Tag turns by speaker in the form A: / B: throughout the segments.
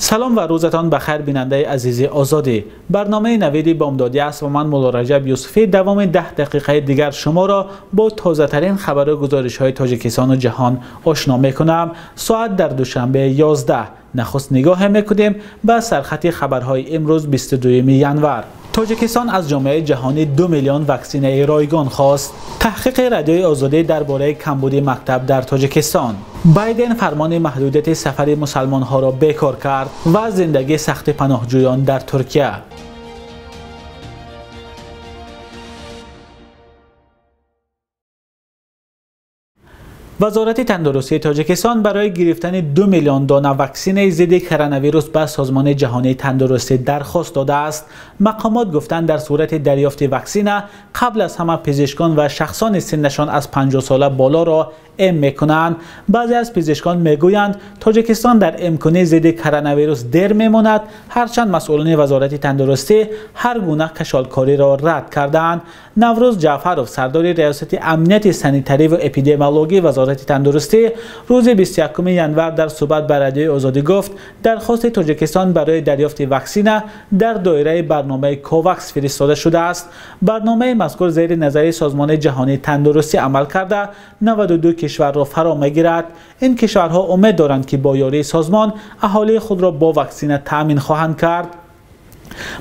A: سلام و روزتان بخیر بیننده عزیز آزادی. برنامه نویدی بامدادی است و من مولا رجب یوسفی دوام 10 دقیقه دیگر شما را با تازه ترین خبر و گزارش های تاجیکستان و جهان آشنا می کنم. ساعت در دوشنبه 11 نخست نگاه میکنیم به سرخط خبرهای امروز 22 ینور. تاجیکستان از جامعه جهانی 2 میلیون واکسینه رایگان خواست. تحقیق رادیوی آزادی درباره کمبود مکتب در تاجیکستان. بایدن فرمان محدودیت سفر مسلمان ها را بیکار کرد و زندگی سخت پناهجویان در ترکیه. وزارت تندرستی تاجیکستان برای گرفتن 2 میلیون دانه واکسن ضد کرونا ویروس به سازمان جهانی تندرستی درخواست داده است. مقامات گفتند در صورت دریافت واکسن قبل از همه پزشکان و شخصان سنشان از 50 ساله بالا را میکنند. بعضی از پزشکان میگویند تاجیکستان در امکان ضد کرونا ویروس دیر میماند، هرچند مسئولان وزارت تندرستی هر گونه کشالکاری را رد کردند. نوروز جعفرов سردار ریاست امنیت سانیتری و اپیدمیولوژی وزارت تندرستی روز 21 ینور در صحبت با رادیوی آزادی گفت درخواست تاجیکستان برای دریافت واکسن در دایره برنامه کوواکس فرستاده شده است. برنامه مذکور زیر نظر سازمان جهانی تندرستی عمل کرده 92 کشور را فرا میگیرد. این کشورها امید دارند که با یاری سازمان اهالی خود را با واکسن تامین خواهند کرد.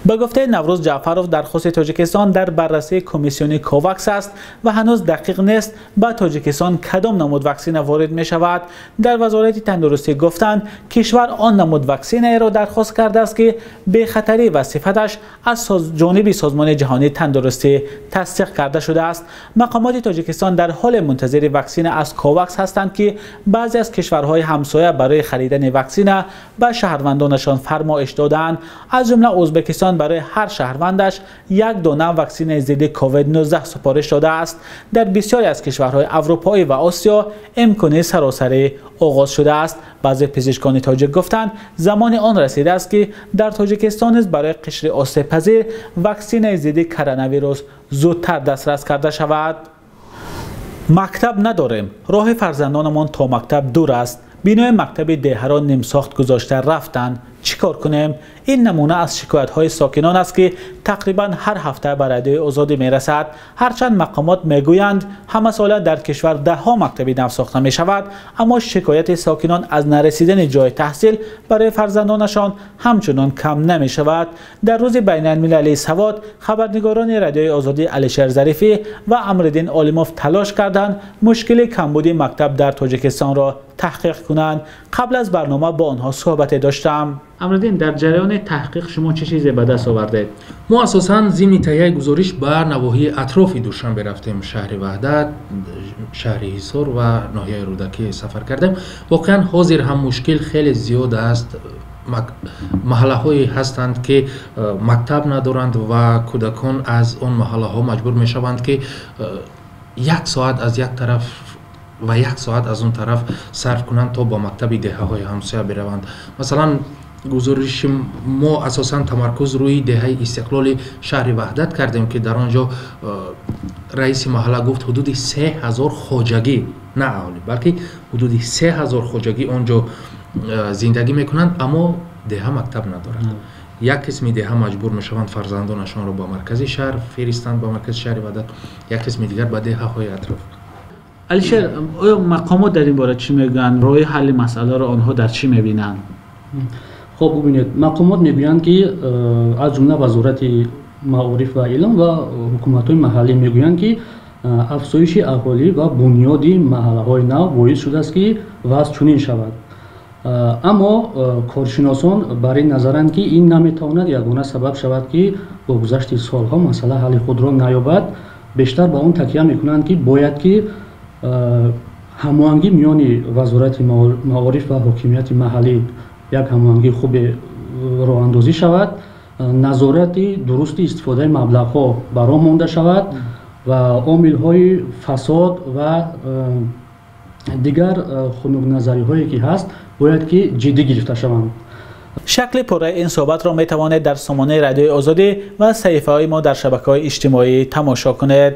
A: به گفته نوروز جعفرov درخواست تاجیکستان در بررسی کمیسیون کوواکس است و هنوز دقیق نیست به تاجیکستان کدام نمود واکسن وارد می شود. در وزارت تندرستی گفتند کشور آن نمود واکسن را درخواست کرده است که به خطری و صفتش از جانب سازمان جهانی تندرستی تصدیق کرده شده است. مقامات تاجیکستان در حال منتظر واکسن از کوواکس هستند که بعضی از کشورهای همسایه برای خریدن واکسن به شهروندانشان فرمایش دادند. از جمله ازبکستان برای هر شهروندش 1 دانه واکسن ضد کووید 19 سفارش داده است. در بسیاری از کشورهای اروپایی و آسیا امکان سراسری آغاز شده است. بعضی پزشکان تاجیک گفتند زمان آن رسیده است که در تاجیکستان نیز برای قشر آسیب پذیر واکسن ضد کرونا ویروس زودتر دسترس کرده شود. مکتب نداریم، راه فرزندانمان تا مکتب دور است. بینای مکتب دیه را نیم ساخت گذاشته رفتند. چیکار کنیم؟ این نمونه از شکایت های ساکنان است که تقریبا هر هفته به رادیوی آزادی می رسد. هرچند مقامات می گویند همه ساله در کشور 10 ها مکتب نو ساخته می شود، اما شکایت ساکنان از نرسیدن جای تحصیل برای فرزندانشان همچنان کم نمی شود. در روز بین المللی سواد خبرنگاران رادیوی آزادی علیشیر ظریفی و امرالدین عالموف تلاش کردند مشکل کمبود مکتب در تاجیکستان را تحقیق کنند. قبل از برنامه با آنها صحبت داشتم. امرالدین، در جریان تحقیق شما چه چیزی به دست آوردید؟
B: ما اساساً ضمن تهیه گزارش بر نواحی اطراف دوشنبه رفتیم. شهر وحدت، شهر حصار و ناحیه رودکی سفر کردیم. واقعا حاضر هم مشکل خیلی زیاد است. محله هایی هستند که مکتب ندارند و کودکان از اون محله ها مجبور می شوند که 1 ساعت از یک طرف و 1 ساعت از اون طرف صرف کنند تا با مکتب دیه های همسایه بروند. مثلا گزارش ما اساسا تمرکز روی دیه استقلال شهر وحدت کردیم که در آنجا رئیس محله گفت حدود 3000 خواجگی، نه اهالی بلکه حدود 3000 خواجگی آنجا زندگی میکنند، اما دیه مکتب ندارند. یک قسم دیگه مجبور میشوند فرزندانشان را با مرکز شهر فرستند، با مرکز شهر وحدت، یک قسم دیگر به دیه های اطراف.
A: علیشیر، آیا مقامات در این باره چی میگن؟ راه حل مسئله را آنها در چی میبینند؟
C: خب ببینید، مقامات میگویند که از جمله وزارت معارف و علم و حکومت‌های محلی میگویند که افزایش اهالی و بنیادی محله‌های نو باعث شده است که وضع چنین شود. اما کارشناسان برای نظرند که این نمیتواند یگانه سبب شود که با گذشت سالها مسئله حل خود را نیابد. بیشتر به اون تکیه میکنند که باید که هماهنگی میان وزارت معارف و حاکمیت محلی یک هماهنگی خوب راه اندازی شود، نظارت درست استفاده مبلغ‌ها برام مانده شود و عامل‌های فساد و دیگر خنک نظری‌هایی که هست باید که جدی گرفته شوند.
A: شکل پره این صحبت را می توانید در سامانه رادیوی آزادی و صفحه های ما در شبکه‌های اجتماعی تماشا کنید.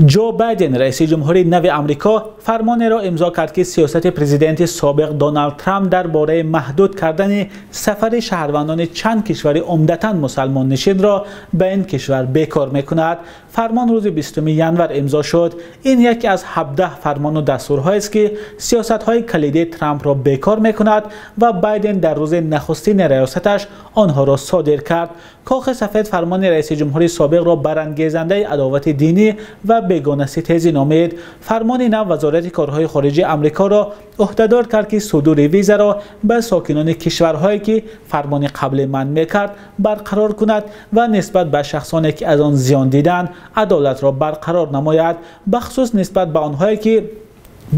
A: جو بایدن رئیس جمهوری نو آمریکا فرمان را امضا کرد که سیاست پرزیدنت سابق دونالد ترامپ درباره محدود کردن سفر شهروندان چند کشور عمدتاً مسلمان نشین را به این کشور بیکار می‌کند. فرمان روز 20 ژانویه امضا شد. این یکی از 17 فرمان و دستورهایی است که سیاست‌های کلیدی ترامپ را بیکار می‌کند و بایدن در روز نخستین ریاستش آنها را صادر کرد. کاخ سفید فرمان رئیس جمهوری سابق را برانگیزنده عداوت دینی و بیگانه ستیزی نامید. فرمان نو وزارت کارهای خارجه آمریکا را عهدهدار کرد که صدور ویزا را به ساکنان کشورهایی که فرمان قبل منع کرد برقرار کند و نسبت به شخصانی که از آن زیان دیدند عدالت را برقرار نماید، بخصوص نسبت به آنهایی که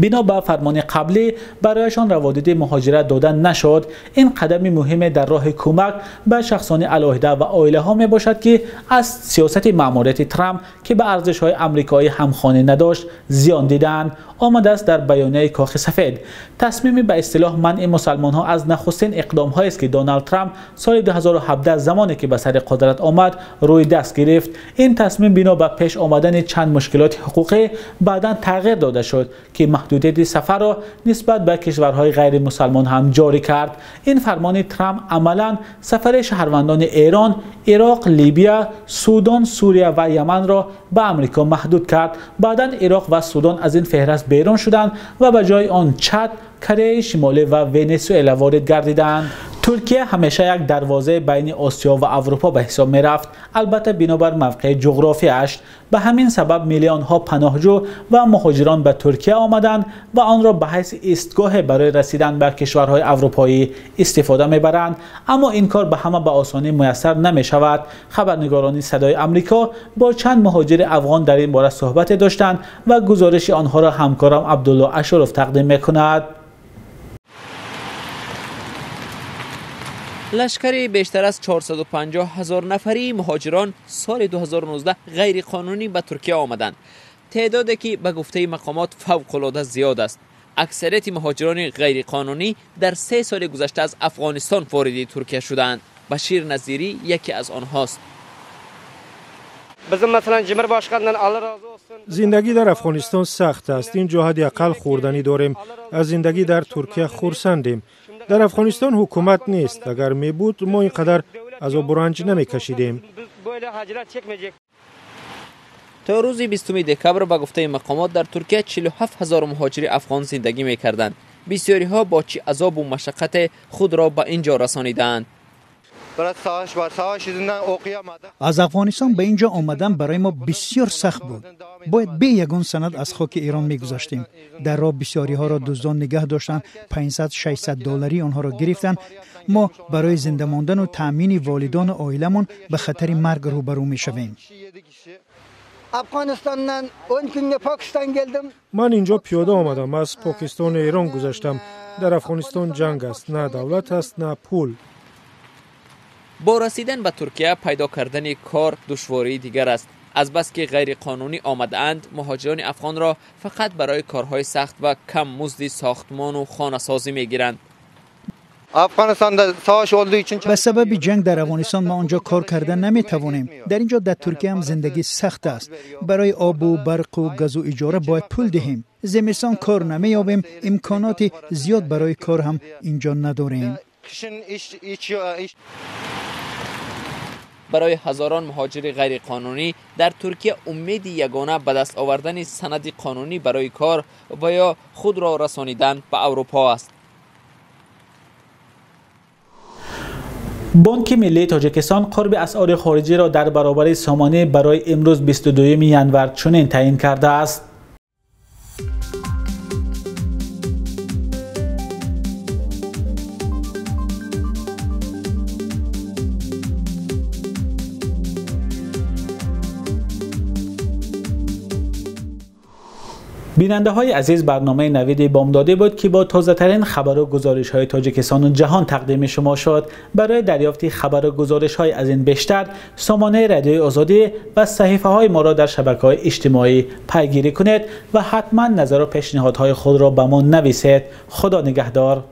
A: بنا به فرمان قبلی برایشان روادید مهاجرت دادن نشد. این قدم مهم در راه کمک به شخصان علیحده و عائله ها می باشد که از سیاست مأموریت ترامپ که به ارزش های آمریکایی همخوانی نداشت زیان دیدند. آمده است در بیانیه کاخ سفید. تصمیم به اصطلاح منع مسلمان ها از نخستین اقدام هایی است که دونالد ترامپ سال 2017 زمانی که به سر قدرت آمد روی دست گرفت. این تصمیم بنا به پیش آمدن چند مشکلات حقوقی بعداً تغییر داده شد که محدودیت سفر را نسبت به کشورهای غیر مسلمان هم جاری کرد. این فرمان ترامپ عملاً سفر شهروندان ایران، عراق، لیبیا، سودان، سوریه و یمن را به آمریکا محدود کرد. بعداً عراق و سودان از این فهرست بیرون شدند و به جای آن چاد، کره شمالی و ونزوئلا وارد گردیدند. ترکیه همیشه یک دروازه بین آسیا و اروپا به حساب می رفت، البته بنابر موقع جغرافیایش. به همین سبب میلیون ها پناهجو و مهاجران به ترکیه آمدند و آن را به حیث ایستگاه برای رسیدن به کشورهای اروپایی استفاده می برند. اما این کار به همه به آسانی میسر نمی شود. خبرنگاران صدای آمریکا با چند مهاجر افغان در این باره صحبت داشتند و گزارش آنها را همکارم عبدالله اشرف تقدیم می کند.
D: لشکری بیشتر از 450,000 نفری مهاجران سال 2019 غیر قانونی به ترکیه آمدند. تعدادی که به گفته مقامات فوق‌العاده زیاد است. اکثریت مهاجران غیر قانونی در 3 سال گذشته از افغانستان وارد ترکیه شدند. بشیر نظیری یکی از آنهاست.
E: زندگی در افغانستان سخت است. اینجا حداقل خوردنی داریم. از زندگی در ترکیه خرسندیم. در افغانستان حکومت نیست. اگر می بود ما اینقدر عذاب و رنج نمی کشیدیم.
D: تا روز 20 دکبر به گفته مقامات در ترکیه 47,000 مهاجر افغان زندگی می کردند. بسیاری ها با چه عذاب و مشقت خود را به اینجا رسانیدند.
F: از افغانستان به اینجا آمدن برای ما بسیار سخت بود. باید به یگان سند از خاک ایران میگذاشتیم. در راه بسیاری ها را دزدان نگه داشتند. 500-600 دلاری آنها را گرفتند. ما برای زنده ماندن و تأمین والدان و عائله‌مان به خطر مرگ روبرو میشویم.
E: من اینجا پیاده آمدم. از پاکستان ایران گذشتم. در افغانستان جنگ است. نه دولت است نه پول.
D: با رسیدن به ترکیه پیدا کردن کار دشواری دیگر است. از بس که غیر قانونی آمدند، مهاجران افغان را فقط برای کارهای سخت و کم مزد ساختمان و خانه سازی میگیرند.
F: به سبب جنگ در افغانستان ما آنجا کار کردن نمیتوانیم. در اینجا در ترکیه هم زندگی سخت است. برای آب و برق و گاز و اجاره باید پول دهیم. زمستان کار نمییابیم. امکانات زیاد برای کار هم اینجا نداریم.
D: برای هزاران مهاجر غیر قانونی در ترکیه امید یگانه به دست آوردن سند قانونی برای کار و یا خود را رسانیدن به اروپا است.
A: بانک ملی تاجیکستان قرب اسعار خارجی را در برابر سامانه برای امروز 22 ژانویه چنین تعیین کرده است. بیننده های عزیز، برنامه نوید بامداده بود که با تازه ترین خبر و گزارش های تاجیکستان و جهان تقدیم شما شد. برای دریافت خبر و گزارش های از این بیشتر، سامانه رادیوی آزادی و صحیفه های ما را در شبکه‌های اجتماعی پیگیری کنید و حتما نظر و پیشنهادهای خود را به ما نویسید. خدا نگهدار.